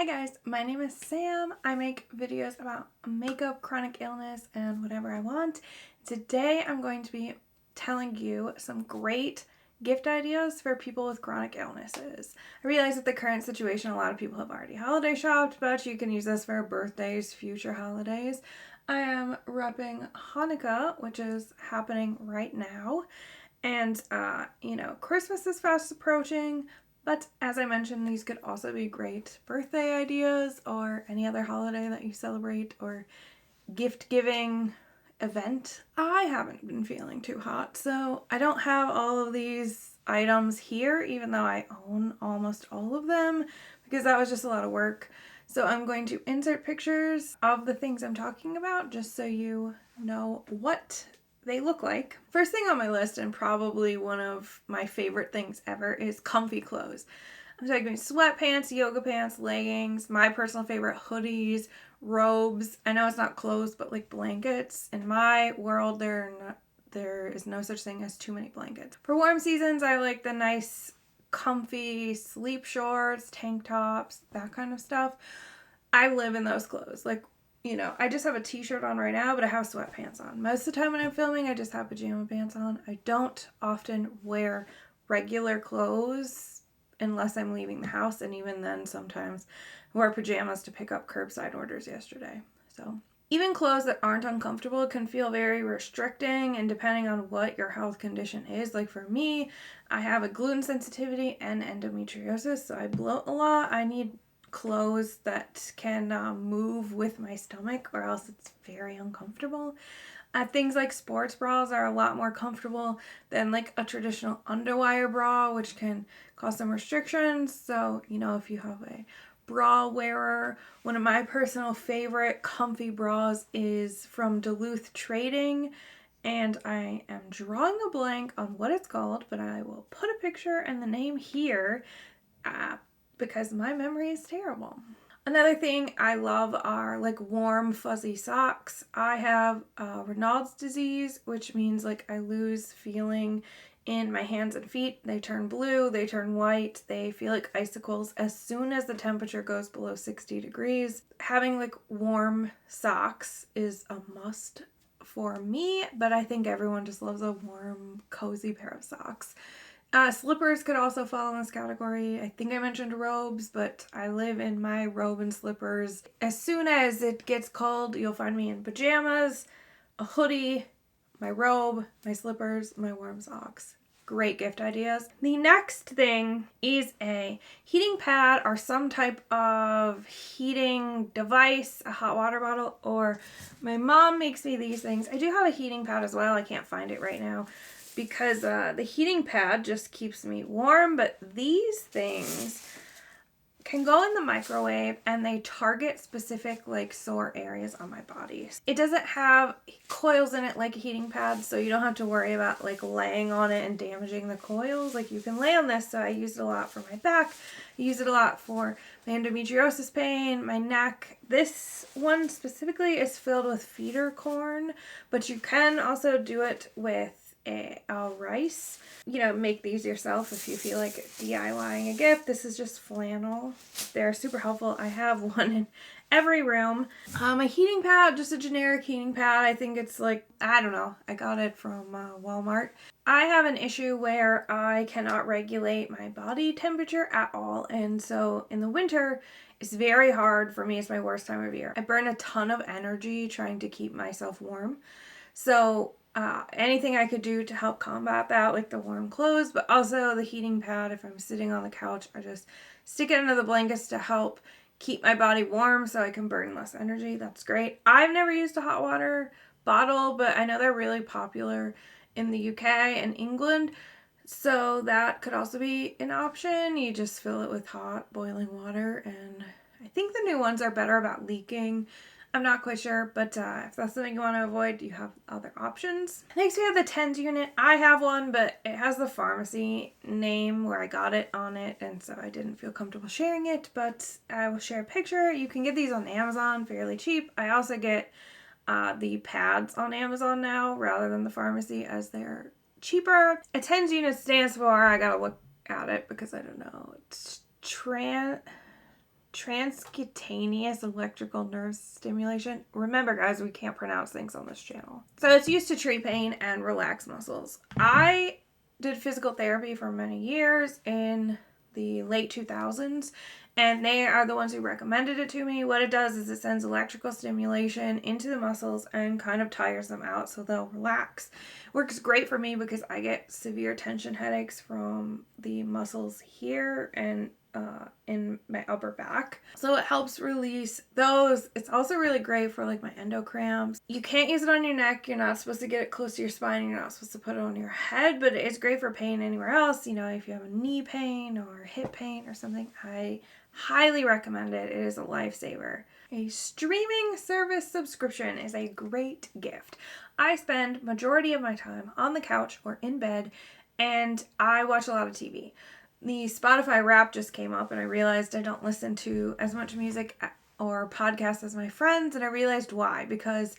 Hi guys, my name is Sam. I make videos about makeup, chronic illness, and whatever I want. Today I'm going to be telling you some great gift ideas for people with chronic illnesses. I realize that the current situation, a lot of people have already holiday shopped, but you can use this for birthdays, future holidays. I am repping Hanukkah, which is happening right now. And, Christmas is fast approaching. But as I mentioned, these could also be great birthday ideas or any other holiday that you celebrate or gift giving event. I haven't been feeling too hot, so I don't have all of these items here, even though I own almost all of them, because that was just a lot of work. So I'm going to insert pictures of the things I'm talking about just so you know what they look like. First thing on my list, and probably one of my favorite things ever, is comfy clothes. I'm talking sweatpants, yoga pants, leggings, my personal favorite, hoodies, robes. I know it's not clothes, but like blankets. In my world, there is no such thing as too many blankets. For warm seasons, I like the nice, comfy sleep shorts, tank tops, that kind of stuff. I live in those clothes. I just have a t-shirt on right now, but I have sweatpants on. Most of the time when I'm filming, I just have pajama pants on. I don't often wear regular clothes unless I'm leaving the house, and even then sometimes I wore pajamas to pick up curbside orders yesterday. So even clothes that aren't uncomfortable can feel very restricting, and depending on what your health condition is. Like for me, I have a gluten sensitivity and endometriosis, so I bloat a lot. I need clothes that can move with my stomach, or else it's very uncomfortable. Things like sports bras are a lot more comfortable than like a traditional underwire bra, which can cause some restrictions. So, if you have a bra wearer, one of my personal favorite comfy bras is from Duluth Trading, and I am drawing a blank on what it's called, but I will put a picture and the name here because my memory is terrible. Another thing I love are like warm fuzzy socks. I have Raynaud's disease, which means like I lose feeling in my hands and feet. They turn blue, they turn white, they feel like icicles as soon as the temperature goes below 60 degrees. Having like warm socks is a must for me, but I think everyone just loves a warm, cozy pair of socks. Slippers could also fall in this category. I think I mentioned robes, but I live in my robe and slippers. As soon as it gets cold, you'll find me in pajamas, a hoodie, my robe, my slippers, my warm socks. Great gift ideas. The next thing is a heating pad or some type of heating device, a hot water bottle, or my mom makes me these things. I do have a heating pad as well. I can't find it right now, because the heating pad just keeps me warm, but these things can go in the microwave and they target specific like sore areas on my body. It doesn't have coils in it like a heating pad, so you don't have to worry about like laying on it and damaging the coils. Like you can lay on this, so I use it a lot for my back. I use it a lot for my endometriosis pain, my neck. This one specifically is filled with feeder corn, but you can also do it with a rice. Make these yourself if you feel like DIYing a gift. This is just flannel. They're super helpful. I have one in every room. A heating pad, just a generic heating pad. I think it's like, I don't know. I got it from Walmart. I have an issue where I cannot regulate my body temperature at all. And so in the winter, it's very hard for me. It's my worst time of year. I burn a ton of energy trying to keep myself warm. So anything I could do to help combat that, like the warm clothes, but also the heating pad. If I'm sitting on the couch, I just stick it under the blankets to help keep my body warm so I can burn less energy. That's great. I've never used a hot water bottle, but I know they're really popular in the UK and England, so that could also be an option. You just fill it with hot boiling water, and I think the new ones are better about leaking. I'm not quite sure, but if that's something you want to avoid, you have other options. Next, we have the TENS unit. I have one, but it has the pharmacy name where I got it on it, and so I didn't feel comfortable sharing it, but I will share a picture. You can get these on Amazon fairly cheap. I also get the pads on Amazon now rather than the pharmacy, as they're cheaper. A TENS unit stands for, I gotta look at it because I don't know, it's transcutaneous electrical nerve stimulation. Remember, guys, we can't pronounce things on this channel. So it's used to treat pain and relax muscles. I did physical therapy for many years in the late 2000s, and they are the ones who recommended it to me. What it does is it sends electrical stimulation into the muscles and kind of tires them out so they'll relax. Works great for me because I get severe tension headaches from the muscles here and in my upper back. So it helps release those. It's also really great for like my endo cramps. You can't use it on your neck. You're not supposed to get it close to your spine. You're not supposed to put it on your head, but it's great for pain anywhere else. You know, if you have a knee pain or hip pain or something, I highly recommend it. It is a lifesaver. A streaming service subscription is a great gift. I spend majority of my time on the couch or in bed, and I watch a lot of TV. The Spotify Wrap just came up, and I realized I don't listen to as much music or podcasts as my friends, and I realized why. Because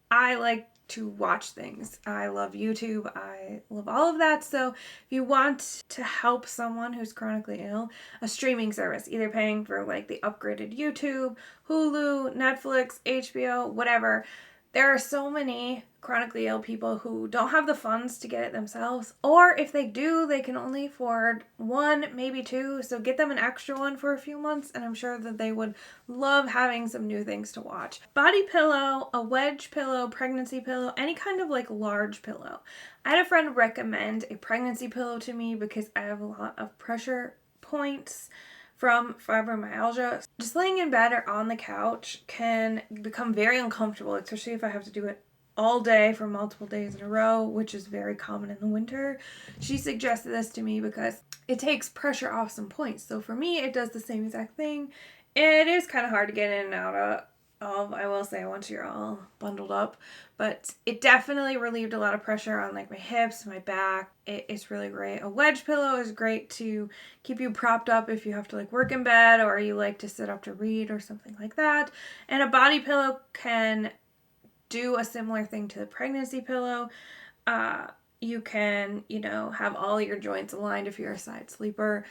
I like to watch things. I love YouTube. I love all of that. So if you want to help someone who's chronically ill, a streaming service, either paying for like the upgraded YouTube, Hulu, Netflix, HBO, whatever. There are so many chronically ill people who don't have the funds to get it themselves, or if they do, they can only afford one, maybe two, so get them an extra one for a few months, and I'm sure that they would love having some new things to watch. Body pillow, a wedge pillow, pregnancy pillow, any kind of like large pillow. I had a friend recommend a pregnancy pillow to me because I have a lot of pressure points from fibromyalgia. Just laying in bed or on the couch can become very uncomfortable, especially if I have to do it all day for multiple days in a row, which is very common in the winter. She suggested this to me because it takes pressure off some points. So for me, it does the same exact thing. It is kind of hard to get in and out of, I will say, once you're all bundled up, but it definitely relieved a lot of pressure on like my hips, my back. It's really great. A wedge pillow is great to keep you propped up if you have to like work in bed or you like to sit up to read or something like that. And a body pillow can do a similar thing to the pregnancy pillow. You can, have all your joints aligned if you're a side sleeper.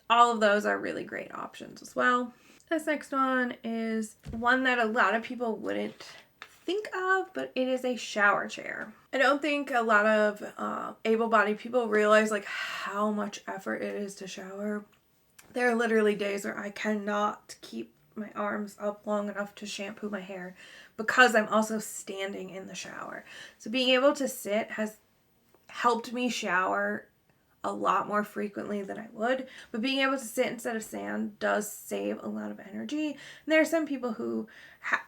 All of those are really great options as well. This next one is one that a lot of people wouldn't think of, but it is a shower chair. I don't think a lot of able-bodied people realize like how much effort it is to shower. There are literally days where I cannot keep my arms up long enough to shampoo my hair because I'm also standing in the shower. So being able to sit has helped me shower a lot more frequently than I would, but being able to sit instead of stand does save a lot of energy. And there are some people who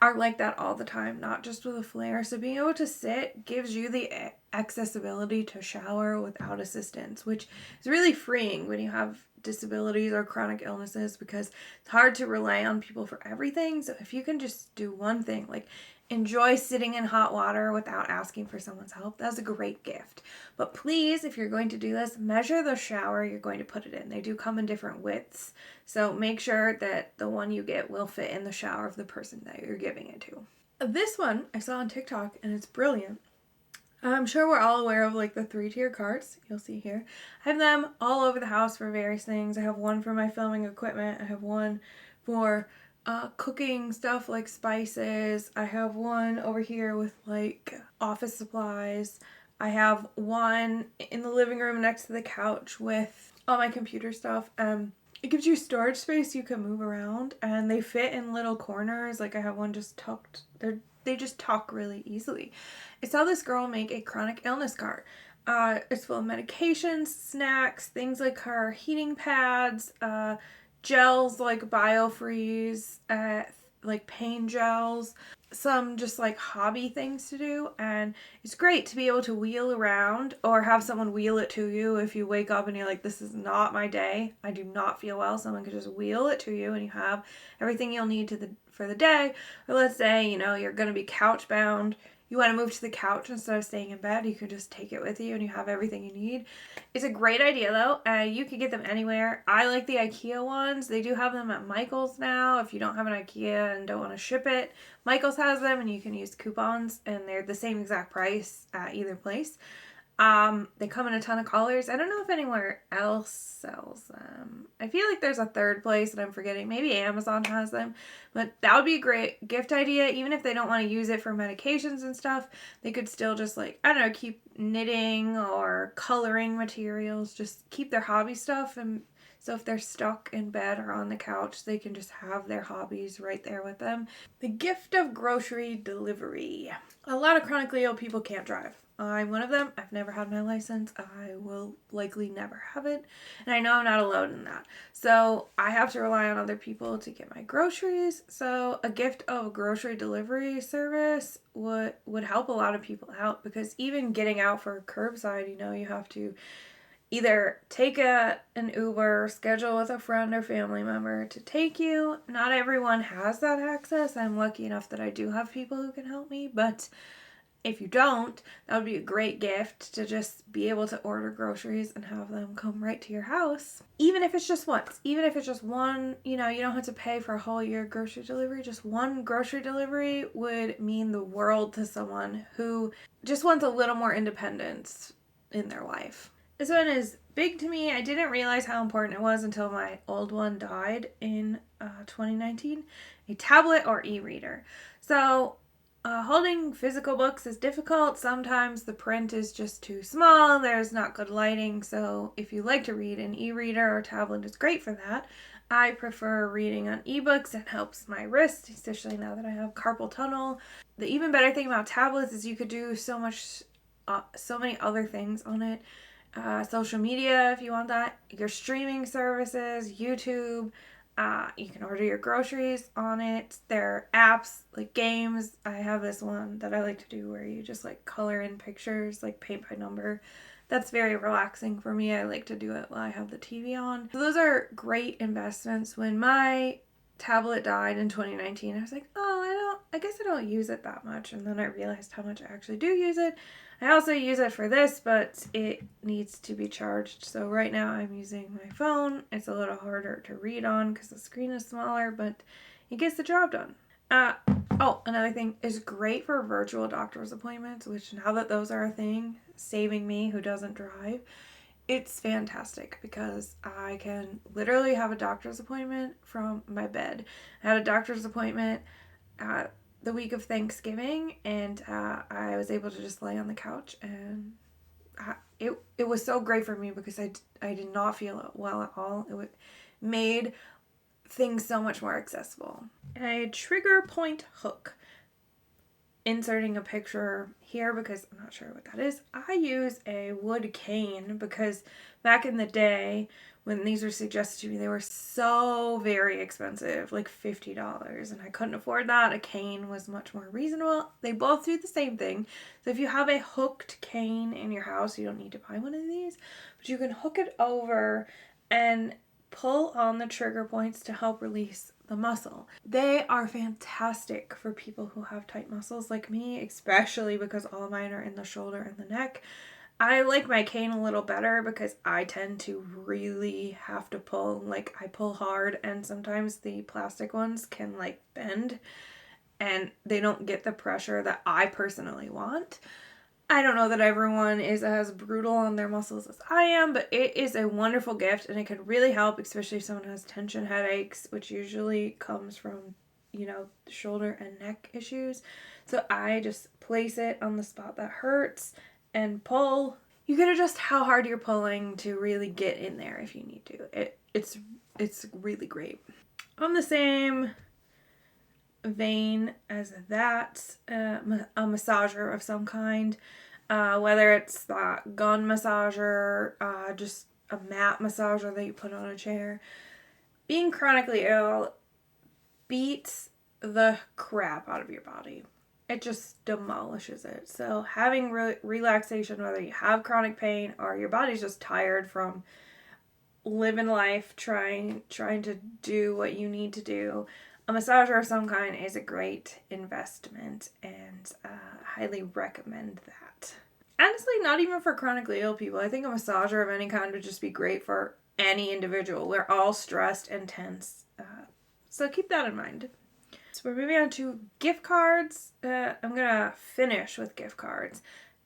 are like that all the time, not just with a flare. So being able to sit gives you the accessibility to shower without assistance, which is really freeing when you have disabilities or chronic illnesses, because it's hard to rely on people for everything. So if you can just do one thing, like enjoy sitting in hot water without asking for someone's help, that's a great gift. But please, if you're going to do this, measure the shower you're going to put it in. They do come in different widths, so make sure that the one you get will fit in the shower of the person that you're giving it to. This one I saw on TikTok and it's brilliant. I'm sure we're all aware of like the 3-tier carts you'll see here. I have them all over the house for various things. I have one for my filming equipment. I have one for cooking stuff like spices. I have one over here with like office supplies. I have one in the living room next to the couch with all my computer stuff. It gives you storage space you can move around, and they fit in little corners. Like I have one just tucked. They just tuck really easily. I saw this girl make a chronic illness cart. It's full of medications, snacks, things like her heating pads, gels like BioFreeze, like pain gels, some just like hobby things to do. And it's great to be able to wheel around or have someone wheel it to you if you wake up and you're like, this is not my day, I do not feel well. Someone could just wheel it to you and you have everything you'll need for the day. Or let's say, you're going to be couch bound. You want to move to the couch instead of staying in bed, you can just take it with you and you have everything you need. It's a great idea though. You can get them anywhere. I like the IKEA ones. They do have them at Michael's now. If you don't have an IKEA and don't want to ship it, Michael's has them and you can use coupons and they're the same exact price at either place. They come in a ton of colors. I don't know if anywhere else sells them. I feel like there's a third place that I'm forgetting. Maybe Amazon has them. But that would be a great gift idea. Even if they don't want to use it for medications and stuff, they could still just like, I don't know, keep knitting or coloring materials. Just keep their hobby stuff. And so if they're stuck in bed or on the couch, they can just have their hobbies right there with them. The gift of grocery delivery. A lot of chronically ill people can't drive. I'm one of them. I've never had my license. I will likely never have it. And I know I'm not alone in that. So I have to rely on other people to get my groceries. So a gift of a grocery delivery service would help a lot of people out, because even getting out for curbside, you have to either take an Uber, schedule with a friend or family member to take you. Not everyone has that access. I'm lucky enough that I do have people who can help me, but if you don't, that would be a great gift, to just be able to order groceries and have them come right to your house. Even if it's just once, even if it's just one, you don't have to pay for a whole year grocery delivery. Just one grocery delivery would mean the world to someone who just wants a little more independence in their life. This one is big to me. I didn't realize how important it was until my old one died in 2019. A tablet or e-reader. So holding physical books is difficult. Sometimes the print is just too small. There's not good lighting. So if you like to read, an e-reader or tablet is great for that. I prefer reading on ebooks. It helps my wrist, especially now that I have carpal tunnel. The even better thing about tablets is you could do so many other things on it. Social media, if you want that. Your streaming services, YouTube. You can order your groceries on it. There are apps like games. I have this one that I like to do where you just like color in pictures, like paint by number. That's very relaxing for me. I like to do it while I have the TV on. So those are great investments. When my tablet died in 2019, I was like, I guess I don't use it that much. And then I realized how much I actually do use it. I also use it for this, but it needs to be charged. So right now I'm using my phone. It's a little harder to read on because the screen is smaller, but it gets the job done. Another thing is great for virtual doctor's appointments, which now that those are a thing, saving me who doesn't drive, it's fantastic because I can literally have a doctor's appointment from my bed. I had a doctor's appointment the week of Thanksgiving, and I was able to just lay on the couch, and it was so great for me because I did not feel well at all. It made things so much more accessible. A trigger point hook. Inserting a picture here because I'm not sure what that is. I use a wood cane because back in the day when these were suggested to me, they were so very expensive, like $50, and I couldn't afford that. A cane was much more reasonable. They both do the same thing. So if you have a hooked cane in your house, you don't need to buy one of these, but you can hook it over and pull on the trigger points to help release the muscle. They are fantastic for people who have tight muscles like me, especially because all mine are in the shoulder and the neck. I like my cane a little better because I tend to really have to pull. Like, I pull hard, and sometimes the plastic ones can like bend and they don't get the pressure that I personally want. I don't know that everyone is as brutal on their muscles as I am, but it is a wonderful gift, and it could really help, especially if someone has tension headaches, which usually comes from, shoulder and neck issues. So I just place it on the spot that hurts and pull. You can adjust how hard you're pulling to really get in there if you need to. It's really great. On the same vein as that, a massager of some kind, whether it's that gun massager, just a mat massager that you put on a chair. Being chronically ill beats the crap out of your body. It just demolishes it. So having relaxation, whether you have chronic pain or your body's just tired from living life, trying to do what you need to do, a massager of some kind is a great investment, and highly recommend that. Honestly, not even for chronically ill people. I think a massager of any kind would just be great for any individual. We're all stressed and tense. So keep that in mind. So we're moving on to gift cards. I'm going to finish with gift cards.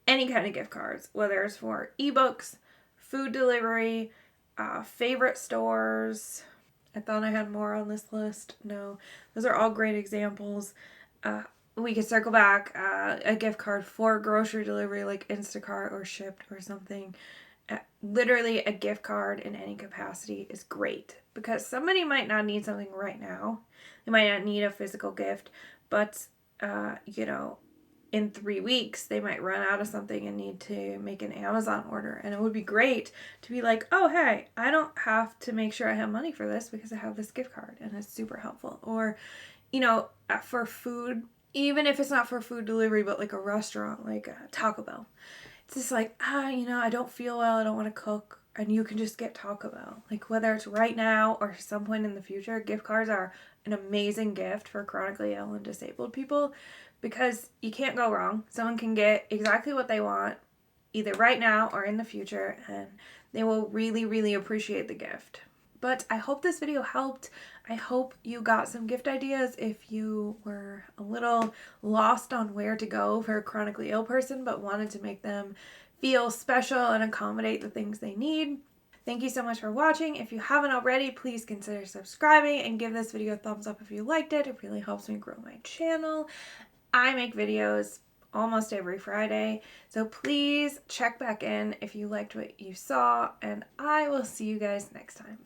any kind of gift cards, whether it's for ebooks, food delivery, favorite stores. I thought I had more on this list. No, those are all great examples. We could circle back a gift card for grocery delivery like Instacart or Shipt or something. Literally a gift card in any capacity is great because somebody might not need something right now. They might not need a physical gift, but in 3 weeks they might run out of something and need to make an Amazon order, and it would be great to be like, oh hey, I don't have to make sure I have money for this because I have this gift card, and it's super helpful. Or for food, even if it's not for food delivery but like a restaurant like Taco Bell, it's just like I don't feel well, I don't want to cook, and you can just get Taco Bell. Like whether it's right now or some point in the future, gift cards are an amazing gift for chronically ill and disabled people because you can't go wrong. Someone can get exactly what they want either right now or in the future, and they will really, really appreciate the gift. But I hope this video helped. I hope you got some gift ideas if you were a little lost on where to go for a chronically ill person but wanted to make them feel special and accommodate the things they need. Thank you so much for watching. If you haven't already, please consider subscribing and give this video a thumbs up if you liked it. It really helps me grow my channel. I make videos almost every Friday, so please check back in if you liked what you saw, and I will see you guys next time.